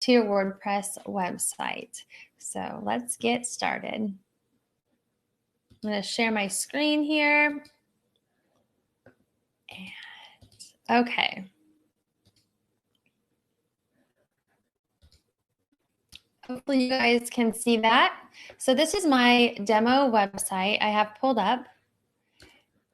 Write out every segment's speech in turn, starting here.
to your WordPress website. So let's get started. I'm going to share my screen here. And okay. Hopefully you guys can see that. So this is my demo website I have pulled up.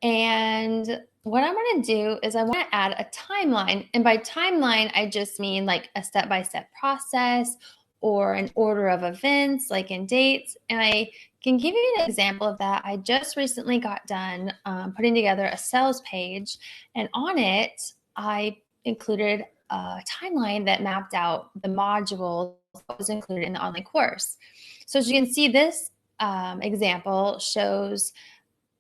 And what I'm going to do is I want to add a timeline. And by timeline, I just mean like a step-by-step process or an order of events, like in dates. And I can give you an example of that. I just recently got done putting together a sales page. And on it, I included a timeline that mapped out the modules that was included in the online course. So as you can see, this example shows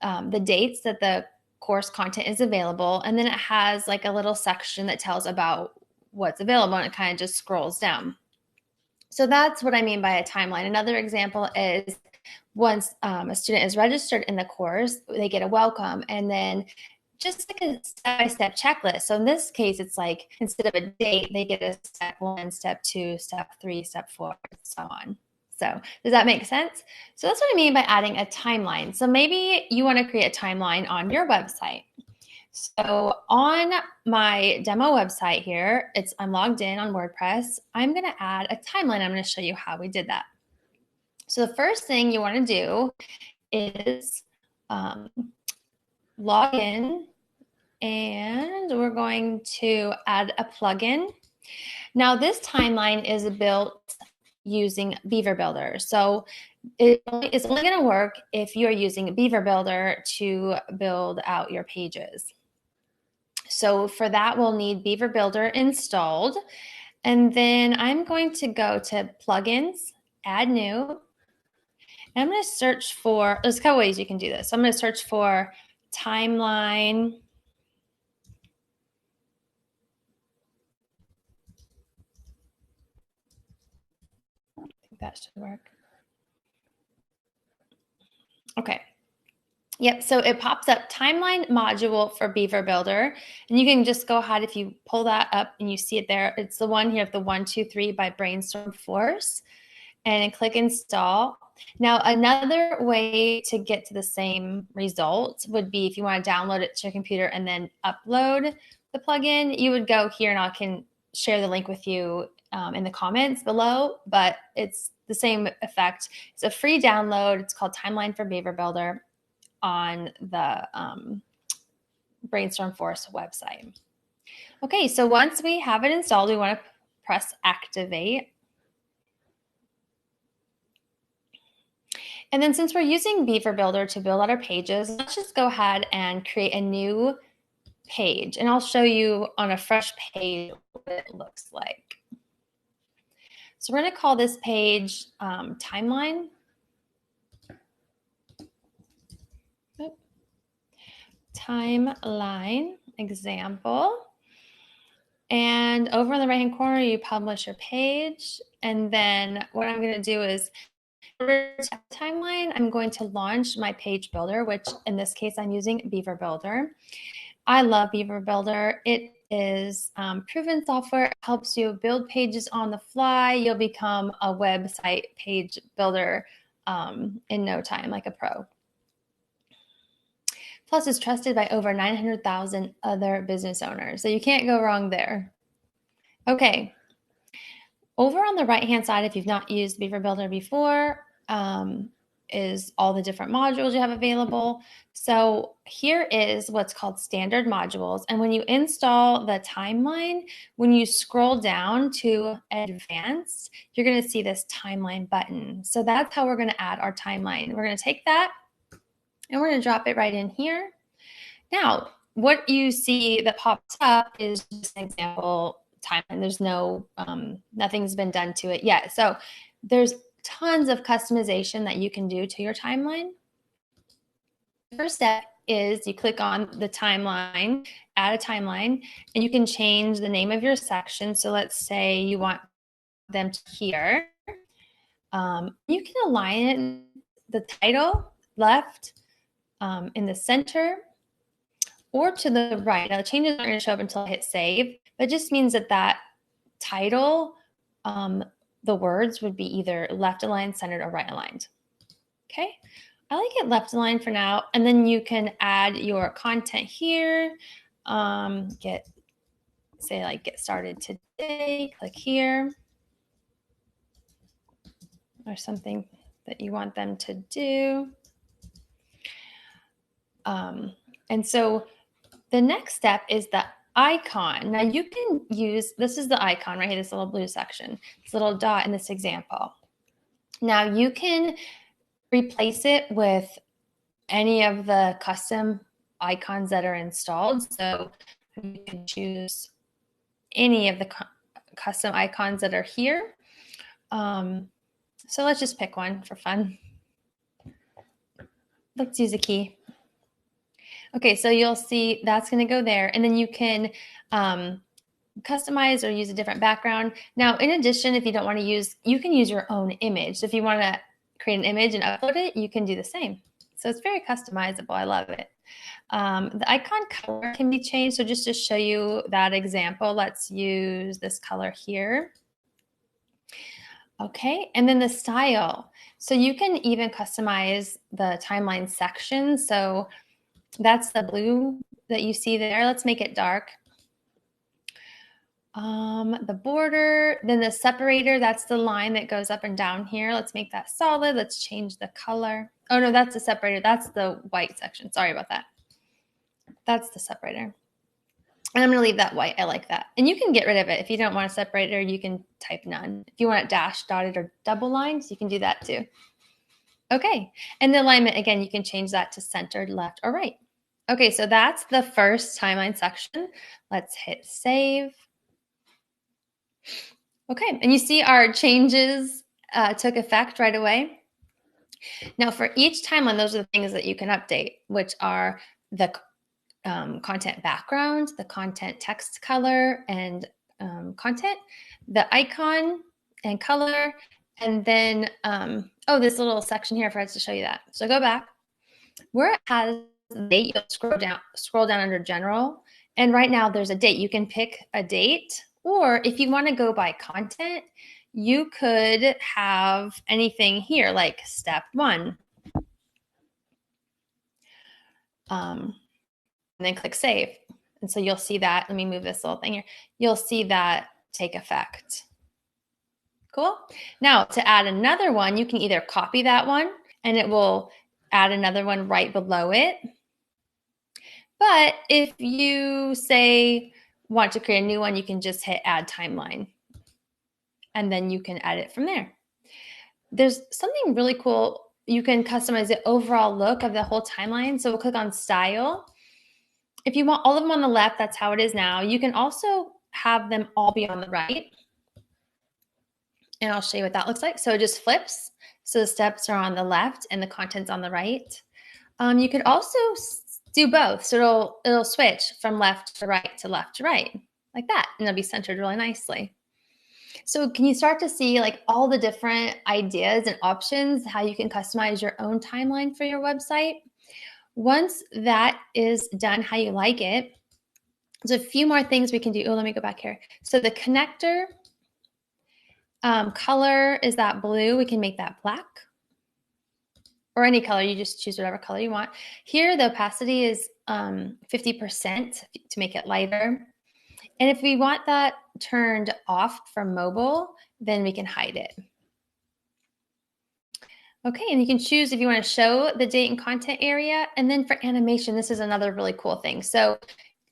the dates that the course content is available. And then it has like a little section that tells about what's available, and it kind of just scrolls down. So that's what I mean by a timeline. Another example is once a student is registered in the course, they get a welcome, and then just like a step-by-step checklist. So in this case, it's like instead of a date, they get a step 1, step 2, step 3, step 4, and so on. So does that make sense? So that's what I mean by adding a timeline. So maybe you want to create a timeline on your website. So on my demo website here, I'm logged in on WordPress. I'm going to add a timeline. I'm going to show you how we did that. So the first thing you want to do is log in, and we're going to add a plugin. Now this timeline is built using Beaver Builder. So it's only going to work if you're using Beaver Builder to build out your pages. So for that, we'll need Beaver Builder installed. And then I'm going to go to Plugins, Add New. And I'm going to search for, there's a couple ways you can do this. So I'm going to search for Timeline. I think that should work. Okay. Yep, so it pops up timeline module for Beaver Builder. And you can just go ahead, if you pull that up and you see it there, it's the one here, the 1, 2, 3 by Brainstorm Force. And click install. Now, another way to get to the same result would be if you want to download it to your computer and then upload the plugin, you would go here, and I can share the link with you in the comments below, but it's the same effect. It's a free download. It's called Timeline for Beaver Builder on the Brainstorm Force website. Okay, so once we have it installed, we want to press activate. And then since we're using Beaver Builder to build out our pages, let's just go ahead and create a new page. And I'll show you on a fresh page what it looks like. So we're going to call this page Timeline. Timeline example. And over in the right-hand corner, you publish your page. And then what I'm going to do is, for timeline, I'm going to launch my page builder, which in this case, I'm using Beaver Builder. I love Beaver Builder. It is proven software. It helps you build pages on the fly. You'll become a website page builder in no time, like a pro. Plus, it's trusted by over 900,000 other business owners. So you can't go wrong there. Okay. Over on the right-hand side, if you've not used Beaver Builder before, is all the different modules you have available. So here is what's called standard modules. And when you install the timeline, when you scroll down to advanced, you're going to see this timeline button. So that's how we're going to add our timeline. We're going to take that and we're going to drop it right in here. Now, what you see that pops up is just an example timeline. There's no, nothing's been done to it yet. So there's tons of customization that you can do to your timeline. First step is you click on the timeline, add a timeline, and you can change the name of your section. So let's say you want them to here. You can align it, the title left, in the center, or to the right. Now the changes aren't going to show up until I hit save, but it just means that that title the words would be either left aligned, centered, or right aligned. Okay, I like it left aligned for now. And then you can add your content here. Get started today, click here, or something that you want them to do. And so the next step is the icon. Now you can use, this is the icon right here, this little blue section, this little dot in this example. Now you can replace it with any of the custom icons that are installed. So you can choose any of the custom icons that are here. So let's just pick one for fun. Let's use a key. Okay, so you'll see that's going to go there. And then you can customize or use a different background. Now, in addition, if you don't want to use, you can use your own image. So if you want to create an image and upload it, you can do the same. So it's very customizable. I love it. The icon color can be changed. So just to show you that example, let's use this color here. Okay, and then the style. So you can even customize the timeline section. So that's the blue that you see there. Let's make it dark. The border, then the separator, that's the line that goes up and down here. Let's make that solid. Let's change the color. Oh no, that's the separator. That's the white section. Sorry about that. That's the separator. And I'm going to leave that white. I like that. And you can get rid of it. If you don't want a separator, you can type none. If you want it dashed, dotted, or double lines, you can do that too. Okay. And the alignment, again, you can change that to centered, left, or right. Okay, so that's the first timeline section. Let's hit save. Okay, and you see our changes took effect right away. Now for each timeline, those are the things that you can update, which are the content background, the content text color and content, the icon and color, and then, oh, this little section here, I forgot to show you that. So go back. Where it has the date, you'll scroll down under general, and right now there's a date. You can pick a date, or if you want to go by content, you could have anything here like step 1. And then click save. And so you'll see that. Let me move this little thing here. You'll see that take effect. Cool. Now to add another one, you can either copy that one and it will add another one right below it. But if you say want to create a new one, you can just hit add timeline and then you can add it from there. There's something really cool. You can customize the overall look of the whole timeline. So we'll click on style. If you want all of them on the left, that's how it is now. You can also have them all be on the right. And I'll show you what that looks like. So it just flips. So the steps are on the left and the content's on the right. You could also do both. So it'll switch from left to right to left to right, like that. And it'll be centered really nicely. So can you start to see like all the different ideas and options, how you can customize your own timeline for your website? Once that is done how you like it, there's a few more things we can do. Oh, let me go back here. So the connector color is that blue. We can make that black or any color. You just choose whatever color you want. Here, the opacity is 50% to make it lighter. And if we want that turned off from mobile, then we can hide it. Okay, and you can choose if you want to show the date and content area. And then for animation, this is another really cool thing. So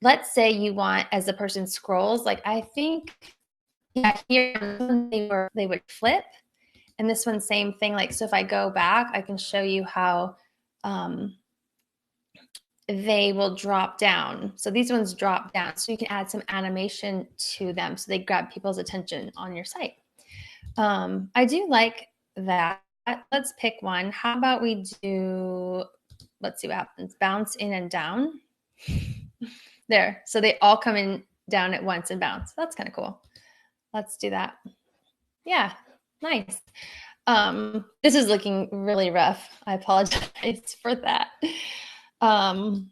let's say you want, as the person scrolls, like I think, yeah, here they would flip. And this one, same thing. Like, so if I go back, I can show you how they will drop down. So these ones drop down. So you can add some animation to them so they grab people's attention on your site. I do like that. Let's pick one. How about we do, let's see what happens. Bounce in and down. There. So they all come in down at once and bounce. That's kind of cool. Let's do that. Yeah, nice. This is looking really rough. I apologize for that. But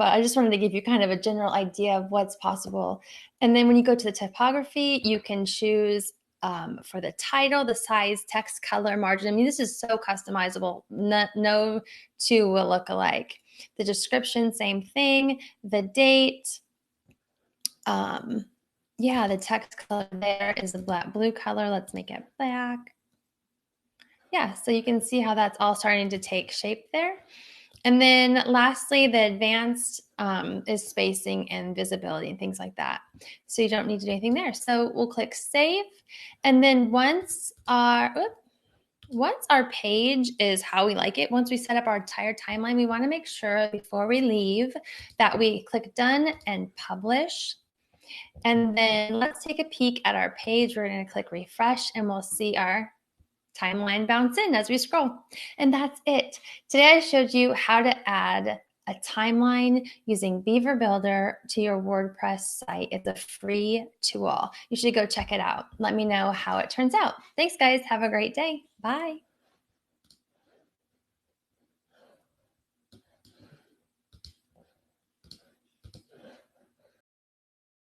I just wanted to give you kind of a general idea of what's possible. And then when you go to the typography, you can choose for the title, the size, text, color, margin. I mean, this is so customizable. No two will look alike. The description, same thing. The date, yeah, the text color there is a blue color. Let's make it black. Yeah, so you can see how that's all starting to take shape there. And then lastly, the advanced is spacing and visibility and things like that. So you don't need to do anything there. So we'll click save. And then once our page is how we like it, once we set up our entire timeline, we want to make sure before we leave that we click done and publish. And then let's take a peek at our page. We're going to click refresh and we'll see our timeline bounce in as we scroll. And that's it. Today I showed you how to add a timeline using Beaver Builder to your WordPress site. It's a free tool. You should go check it out. Let me know how it turns out. Thanks, guys. Have a great day. Bye.